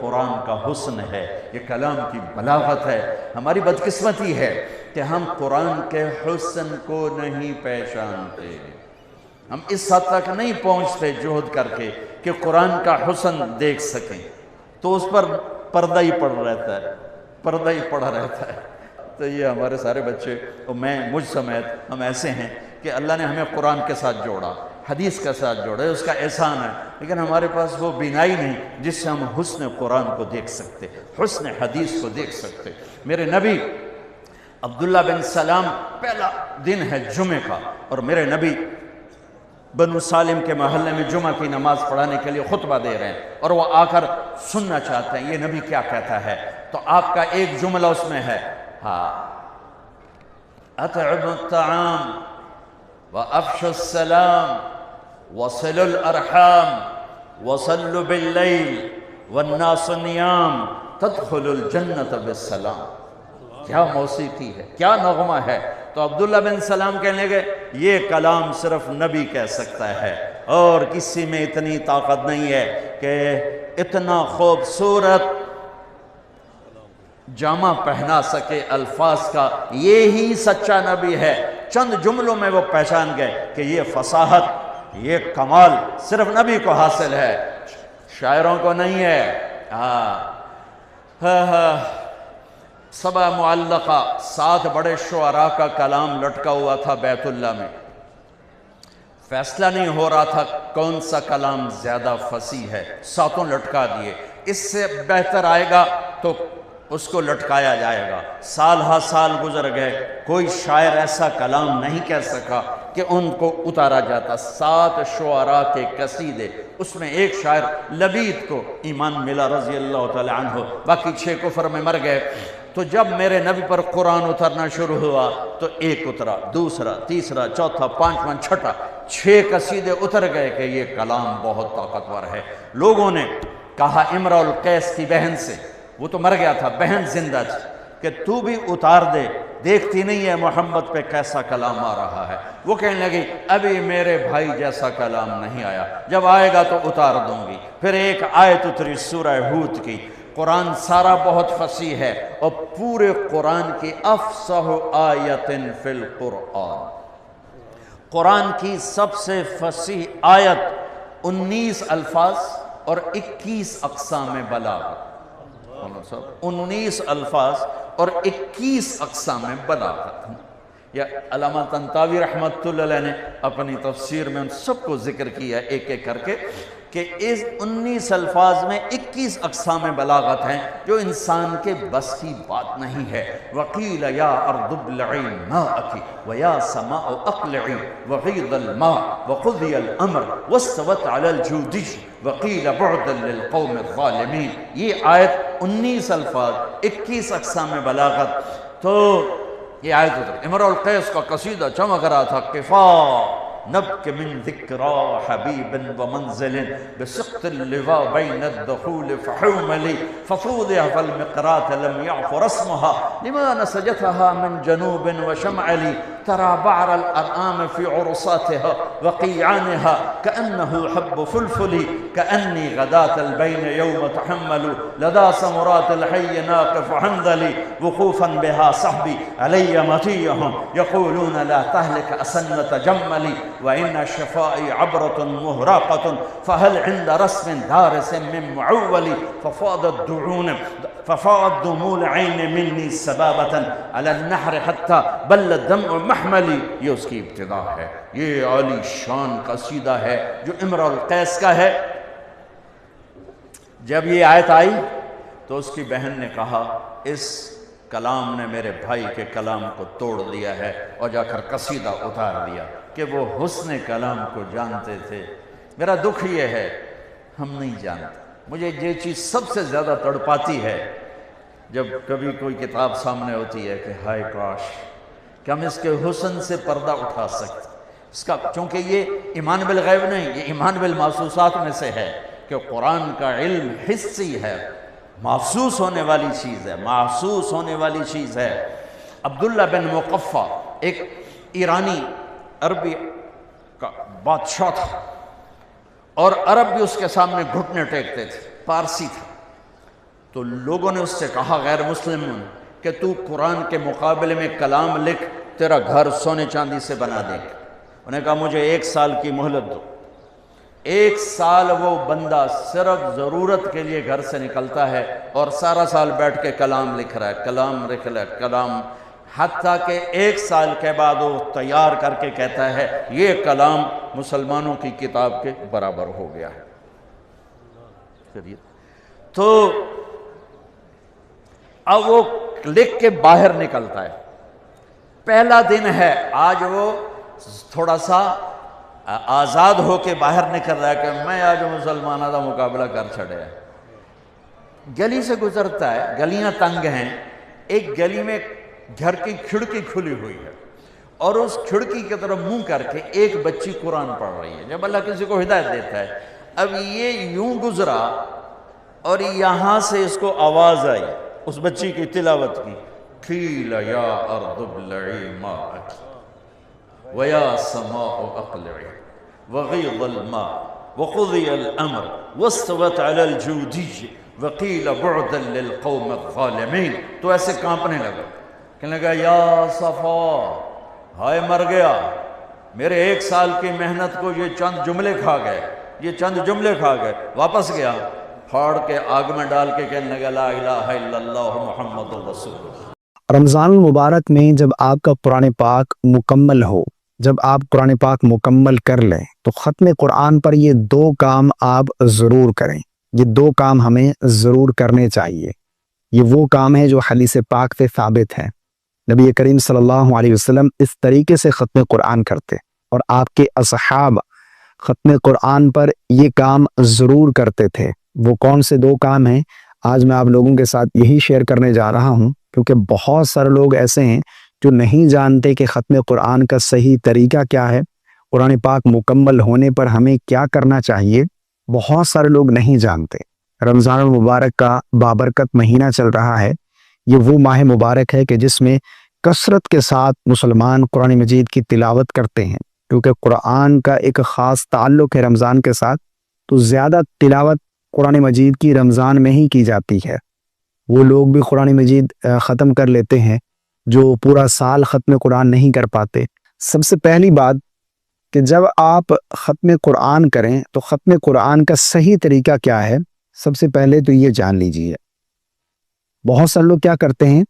قرآن کا حسن ہے، یہ کلام کی بلاغت ہے۔ ہماری بدقسمتی ہے کہ ہم قرآن کے حسن کو نہیں پہچانتے، ہم اس حد تک نہیں پہنچتے جہد کر کے کہ قرآن کا حسن دیکھ سکیں، تو اس پر پردہ ہی پڑ رہتا ہے، پردہ ہی پڑا رہتا ہے۔ تو یہ ہمارے سارے بچے اور میں مجھ سمیت ہم ایسے ہیں کہ اللہ نے ہمیں قرآن کے ساتھ جوڑا، حدیث کے ساتھ جوڑا، اس کا احسان ہے، لیکن ہمارے پاس وہ بینائی نہیں جس سے ہم حسن قرآن کو دیکھ سکتے، حسن حدیث کو دیکھ سکتے۔ میرے نبی عبداللہ بن سلام، پہلا دن ہے جمعہ کا، اور میرے نبی بنو سالم کے محلے میں جمعہ کی نماز پڑھانے کے لیے خطبہ دے رہے ہیں، اور وہ آ کر سننا چاہتے ہیں یہ نبی کیا کہتا ہے۔ تو آپ کا ایک جملہ اس میں ہے، اطعموا الطعام وافشوا السلام وصلوا الارحام وصلوا باللیل والناس نیام تدخلوا الجنة بالسلام۔ کیا موسیقی ہے، کیا نغمہ ہے۔ تو عبداللہ بن سلام کہنے لگے یہ کلام صرف نبی کہہ سکتا ہے، اور کسی میں اتنی طاقت نہیں ہے کہ اتنا خوبصورت جامہ پہنا سکے الفاظ کا، یہی سچا نبی ہے۔ چند جملوں میں وہ پہچان گئے کہ یہ فصاحت، یہ کمال صرف نبی کو حاصل ہے، شاعروں کو نہیں ہے۔ سبع معلقہ، 7 بڑے شعراء کا کلام لٹکا ہوا تھا بیت اللہ میں، فیصلہ نہیں ہو رہا تھا کون سا کلام زیادہ فصیح ہے، 7 لٹکا دیے، اس سے بہتر آئے گا تو اس کو لٹکایا جائے گا۔ سال ہا سال گزر گئے، کوئی شاعر ایسا کلام نہیں کہہ سکا کہ ان کو اتارا جاتا۔ 7 شعراء کے قصیدے، اس میں ایک شاعر لبید کو ایمان ملا رضی اللہ تعالی عنہ، باقی 6 کفر میں مر گئے۔ تو جب میرے نبی پر قرآن اترنا شروع ہوا تو ایک اترا، دوسرا، تیسرا، چوتھا، پانچواں، چھٹا، 6 قصیدے اتر گئے کہ یہ کلام بہت طاقتور ہے۔ لوگوں نے کہا امرؤ القیس کی بہن سے، وہ تو مر گیا تھا، بہن زندہ تھی، کہ تو بھی اتار دے، دیکھتی نہیں ہے محمد پہ کیسا کلام آ رہا ہے۔ وہ کہنے لگی ابھی میرے بھائی جیسا کلام نہیں آیا، جب آئے گا تو اتار دوں گی۔ پھر ایک آیت اتری سورہ ہود کی۔ قرآن سارا بہت فصیح ہے، اور پورے قرآن کی افصح آیت فی القرآن، قرآن کی سب سے فصیح آیت 19 الفاظ اور 21 اقسام بلاغت، 19 الفاظ اور 21 اقسام بلاغت۔ یا علامہ طنطاوی رحمۃ اللہ علیہ نے اپنی تفسیر میں ان سب کو ذکر کیا ایک ایک کر کے کہ اس 19 الفاظ میں 21 اقسام بلاغت ہیں جو انسان کے بس کی بات نہیں ہے۔ وقیل یا ارض ابلعی ماءکی ویا سماء اقلعی وغیض الماء وقضی الامر واستوت علی الجودی وقیل بعدا للقوم الظالمین۔ یہ آیت 19 الفاظ، 21 اقسام بلاغت۔ تو یہ آیت اتر، امرؤ القیس کا قصیدہ چمک رہا تھا، قفا نبک من ذکرى حبیب ومنزل بسقط اللواء بین الدخول فحوملی ففوضع فالمقرات لم يعف رسمها لما نسجتها من جنوب وشمعلی ترى بعر الأرآم في عرصاتها وقيعانها كأنه حب فلفل كأني غداة البين يوم تحمل لدى سمرات الحي ناقف حنظلي وقوفا بها صحبي علي مطيهم يقولون لا تهلك أسنة جملي وإن شفائي عبرة مهراقة فهل عند رسم دارس من معول ففاضت دموع العين مني سبابة على النحر حتى بل الدمع محملي۔ یہ اس کی ابتدا ہے، یہ عالی شان قصیدہ ہے جو امرؤ القیس کا ہے۔ جب یہ آیت آئی تو اس کی بہن نے کہا اس کلام نے میرے بھائی کے کلام کو توڑ دیا ہے، اور جا کر قصیدہ اتار دیا کہ وہ حسن کلام کو جانتے تھے۔ میرا دکھ یہ ہے ہم نہیں جانتے۔ مجھے یہ چیز سب سے زیادہ تڑپاتی ہے جب کبھی کوئی کتاب سامنے ہوتی ہے کہ ہائے کاش کہ ہم اس کے حسن سے پردہ اٹھا سکتے اس کا، چونکہ یہ ایمان بالغیب نہیں، یہ ایمان بالمحسوسات میں سے ہے کہ قرآن کا علم حسی ہے، محسوس ہونے والی چیز ہے، محسوس ہونے والی چیز ہے۔ عبداللہ بن مقفع ایک ایرانی عربی کا بادشاہ تھا، اور عرب بھی اس کے سامنے گھٹنے ٹیکتے تھے، پارسی تھا۔ تو لوگوں نے اس سے کہا غیر مسلم کہ تو قرآن کے مقابلے میں کلام لکھ، تیرا گھر سونے چاندی سے بنا دیں گے۔ انہوں نے کہا مجھے 1 سال کی مہلت دو۔ 1 سال وہ بندہ صرف ضرورت کے لیے گھر سے نکلتا ہے اور سارا سال بیٹھ کے کلام لکھ رہا ہے، کلام لکھ رہا ہے، کلام، حتیٰ کہ 1 سال کے بعد وہ تیار کر کے کہتا ہے یہ کلام مسلمانوں کی کتاب کے برابر ہو گیا ہے۔ تو اب وہ لکھ کے باہر نکلتا ہے، پہلا دن ہے آج، وہ تھوڑا سا آزاد ہو کے باہر نکل رہا ہے کہ میں آج مسلمانوں کا مقابلہ کر چھڑے ہے۔ گلی سے گزرتا ہے، گلیاں تنگ ہیں، ایک گلی میں گھر کی کھڑکی کھلی ہوئی ہے اور اس کھڑکی کی طرف منہ کر کے ایک بچی قرآن پڑھ رہی ہے۔ جب اللہ کسی کو ہدایت دیتا ہے، اب یہ یوں گزرا اور یہاں سے اس کو آواز آئی اس بچی کی تلاوت کی، قیل یا ارض ابلعی ماءک ویا سماء اقلعی وغیض الماء وقضی الامر واستوت علی الجودی وقیل بعدا للقوم الظالمین۔ تو ایسے کانپنے لگا، کہنے لگا یا صفا، ہائے مر گیا، میرے 1 سال کی محنت کو یہ چند جملے کھا گئے، یہ چند جملے کھا گئے۔ واپس گیا، پھاڑ کے آگ میں ڈال کے کہنے لگا لا الہ الا اللہ محمد رسول اللہ۔ رمضان المبارک میں جب آپ کا قرآن پاک مکمل ہو، جب آپ قرآن پاک مکمل کر لیں تو ختم قرآن پر یہ 2 کام آپ ضرور کریں۔ یہ 2 کام ہمیں ضرور کرنے چاہیے۔ یہ وہ کام ہے جو حدیث پاک سے ثابت ہے۔ نبی کریم صلی اللہ علیہ وسلم اس طریقے سے ختم قرآن کرتے اور آپ کے اصحاب ختم قرآن پر یہ کام ضرور کرتے تھے۔ وہ کون سے 2 کام ہیں آج میں آپ لوگوں کے ساتھ یہی شیئر کرنے جا رہا ہوں، کیونکہ بہت سارے لوگ ایسے ہیں جو نہیں جانتے کہ ختم قرآن کا صحیح طریقہ کیا ہے، قرآن پاک مکمل ہونے پر ہمیں کیا کرنا چاہیے۔ بہت سارے لوگ نہیں جانتے۔ رمضان المبارک کا بابرکت مہینہ چل رہا ہے۔ یہ وہ ماہ مبارک ہے کہ جس میں کثرت کے ساتھ مسلمان قرآن مجید کی تلاوت کرتے ہیں، کیونکہ قرآن کا ایک خاص تعلق ہے رمضان کے ساتھ، تو زیادہ تلاوت قرآن مجید کی رمضان میں ہی کی جاتی ہے۔ وہ لوگ بھی قرآن مجید ختم کر لیتے ہیں جو پورا سال ختم قرآن نہیں کر پاتے۔ سب سے پہلی بات کہ جب آپ ختم قرآن کریں تو ختم قرآن کا صحیح طریقہ کیا ہے، سب سے پہلے تو یہ جان لیجیے۔ بہت سارے لوگ کیا کرتے ہیں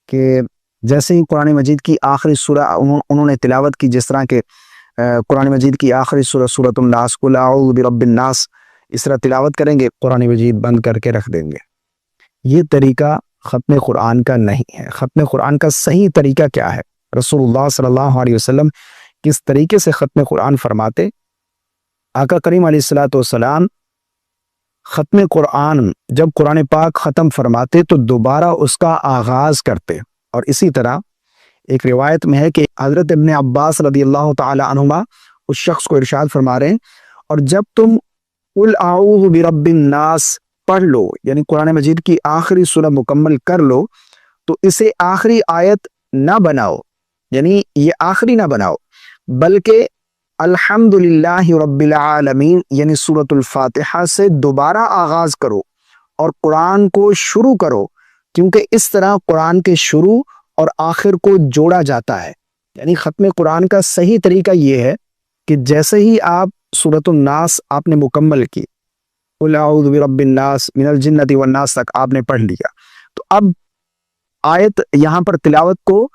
کہ جیسے ہی قرآن مجید کی آخری سورہ انہوں نے تلاوت کی، جس طرح کہ قرآن مجید کی آخری سورہ سورۃ الناس، قل اعوذ برب الناس، اس طرح تلاوت کریں گے، قرآن مجید بند کر کے رکھ دیں گے۔ یہ طریقہ ختم قرآن کا نہیں ہے۔ ختم قرآن کا صحیح طریقہ کیا ہے؟ رسول اللہ صلی اللہ علیہ وسلم کس طریقے سے ختم قرآن فرماتے؟ آقا کریم علیہ الصلوۃ والسلام ختم قرآن جب قرآن پاک ختم فرماتے تو دوبارہ اس کا آغاز کرتے، اور اسی طرح ایک روایت میں ہے کہ حضرت ابن عباس رضی اللہ تعالی عنہما اس شخص کو ارشاد فرما رہے ہیں، اور جب تم قل اعوذ برب الناس پڑھ لو، یعنی قرآن مجید کی آخری سورہ مکمل کر لو، تو اسے آخری آیت نہ بناؤ، یعنی یہ آخری نہ بناؤ، بلکہ الحمدللہ رب العالمین یعنی سورۃ الفاتحہ سے دوبارہ آغاز کرو اور قرآن کو شروع کرو، کیونکہ اس طرح قرآن کے شروع اور آخر کو جوڑا جاتا ہے۔ یعنی ختم قرآن کا صحیح طریقہ یہ ہے کہ جیسے ہی آپ سورۃ الناس آپ نے مکمل کی، قل اعوذ برب الناس من الجنۃ والناس تک آپ نے پڑھ لیا، تو اب آیت یہاں پر تلاوت کو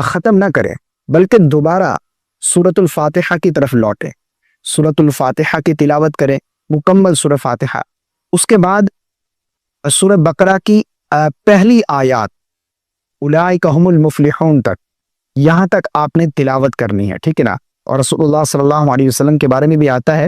ختم نہ کریں، بلکہ دوبارہ سورۃ الفاتحہ کی طرف لوٹیں، سورۃ الفاتحہ کی تلاوت کریں، مکمل سورہ فاتحہ، اس کے بعد سورہ بقرہ کی پہلی آیات اولئک هم المفلحون تک، یہاں تک آپ نے تلاوت کرنی ہے، ٹھیک ہے نا۔ اور رسول اللہ صلی اللہ علیہ وسلم کے بارے میں بھی آتا ہے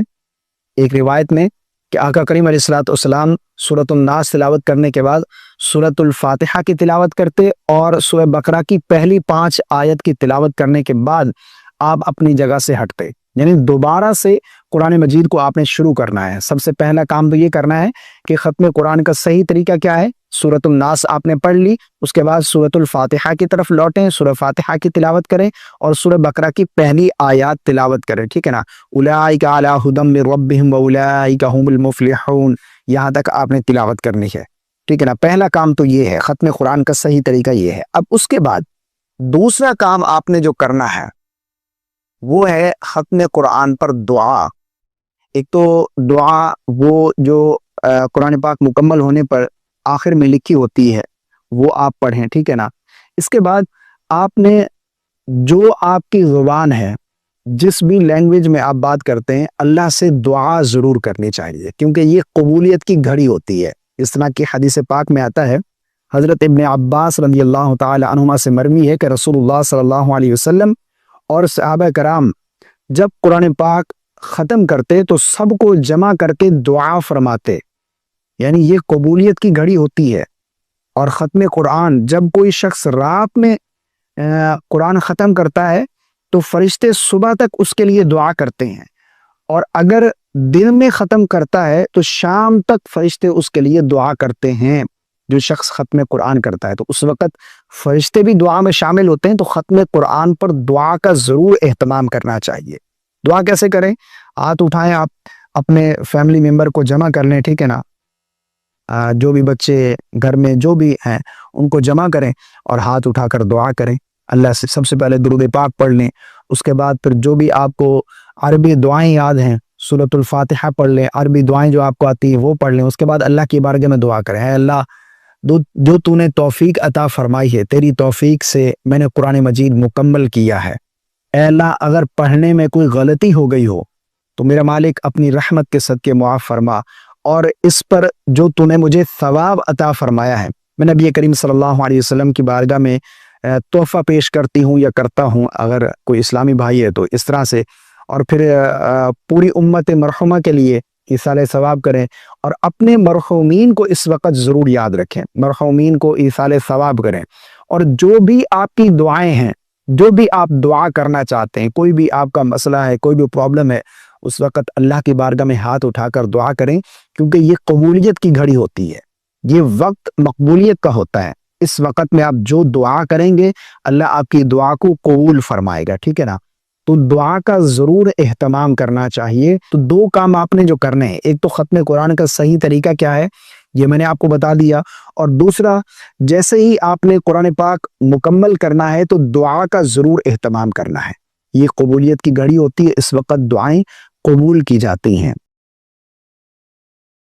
ایک روایت میں کہ آقا کریم علیہ الصلوۃ والسلام سورۃ الناس تلاوت کرنے کے بعد سورۃ الفاتحہ کی تلاوت کرتے، اور سورہ بقرہ کی پہلی 5 آیت کی تلاوت کرنے کے بعد آپ اپنی جگہ سے ہٹتے، یعنی دوبارہ سے قرآن مجید کو آپ نے شروع کرنا ہے۔ سب سے پہلا کام تو یہ کرنا ہے کہ ختم قرآن کا صحیح طریقہ کیا ہے، سورۃ الناس آپ نے پڑھ لی، اس کے بعد سورۃ الفاتحہ کی طرف لوٹیں، سورہ فاتحہ کی تلاوت کریں اور سورہ بقرہ کی پہلی آیات تلاوت کریں، ٹھیک ہے نا۔ اولئک علی ھدی من ربہم واولئک ھم المفلحون، یہاں تک آپ نے تلاوت کرنی ہے۔ ٹھیک ہے نا، پہلا کام تو یہ ہے، ختم قرآن کا صحیح طریقہ یہ ہے۔ اب اس کے بعد دوسرا کام آپ نے جو کرنا ہے وہ ہے ختم قرآن پر دعا۔ ایک تو دعا وہ جو قرآن پاک مکمل ہونے پر آخر میں لکھی ہوتی ہے وہ آپ پڑھیں، ٹھیک ہے نا۔ اس کے بعد آپ نے جو آپ کی زبان ہے، جس بھی لینگویج میں آپ بات کرتے ہیں، اللہ سے دعا ضرور کرنی چاہیے، کیونکہ یہ قبولیت کی گھڑی ہوتی ہے۔ اس طرح کی حدیث پاک میں آتا ہے، حضرت ابن عباس رضی اللہ تعالی عنہما سے مروی ہے کہ رسول اللہ صلی اللہ علیہ وسلم اور صحابہ کرام جب قرآن پاک ختم کرتے تو سب کو جمع کر کے دعا فرماتے، یعنی یہ قبولیت کی گھڑی ہوتی ہے۔ اور ختم قرآن جب کوئی شخص رات میں قرآن ختم کرتا ہے تو فرشتے صبح تک اس کے لیے دعا کرتے ہیں، اور اگر دن میں ختم کرتا ہے تو شام تک فرشتے اس کے لیے دعا کرتے ہیں۔ جو شخص ختم قرآن کرتا ہے تو اس وقت فرشتے بھی دعا میں شامل ہوتے ہیں، تو ختم قرآن پر دعا کا ضرور اہتمام کرنا چاہیے۔ دعا کیسے کریں؟ ہاتھ اٹھائیں، آپ اپنے فیملی ممبر کو جمع کر لیں، ٹھیک ہے نا، جو بھی بچے گھر میں جو بھی ہیں ان کو جمع کریں اور ہاتھ اٹھا کر دعا کریں اللہ سے۔ سب سے پہلے درود پاک پڑھ لیں، اس کے بعد پھر جو بھی آپ کو عربی دعائیں یاد ہیں، سورۃ الفاتحہ پڑھ لیں، عربی دعائیں جو آپ کو آتی ہیں وہ پڑھ لیں۔ اس کے بعد اللہ کی بارگاہ میں دعا کریں، اے اللہ جو تو نے توفیق عطا فرمائی ہے، تیری توفیق سے میں نے قرآن مجید مکمل کیا ہے، اے اللہ اگر پڑھنے میں کوئی غلطی ہو گئی ہو تو میرا مالک اپنی رحمت کے صدقے معاف فرما، اور اس پر جو تو نے مجھے ثواب عطا فرمایا ہے میں نبی کریم صلی اللہ علیہ وسلم کی بارگاہ میں تحفہ پیش کرتی ہوں یا کرتا ہوں، اگر کوئی اسلامی بھائی ہے تو اس طرح سے۔ اور پھر پوری امت مرحومہ کے لیے ایصال ثواب کریں، اور اپنے مرحومین کو اس وقت ضرور یاد رکھیں، مرحومین کو ایصال ثواب کریں۔ اور جو بھی آپ کی دعائیں ہیں، جو بھی آپ دعا کرنا چاہتے ہیں، کوئی بھی آپ کا مسئلہ ہے، کوئی بھی پرابلم ہے، اس وقت اللہ کی بارگاہ میں ہاتھ اٹھا کر دعا کریں، کیونکہ یہ قبولیت کی گھڑی ہوتی ہے، یہ وقت مقبولیت کا ہوتا ہے۔ اس وقت میں آپ جو دعا کریں گے اللہ آپ کی دعا کو قبول فرمائے گا، ٹھیک ہے نا۔ تو دعا کا ضرور اہتمام کرنا چاہیے۔ تو دو کام آپ نے جو کرنے ہیں، ایک تو ختم قرآن کا صحیح طریقہ کیا ہے یہ میں نے آپ کو بتا دیا، اور دوسرا جیسے ہی آپ نے قرآن پاک مکمل کرنا ہے تو دعا کا ضرور اہتمام کرنا ہے۔ یہ قبولیت کی گھڑی ہوتی ہے، اس وقت دعائیں قبول کی جاتی ہیں۔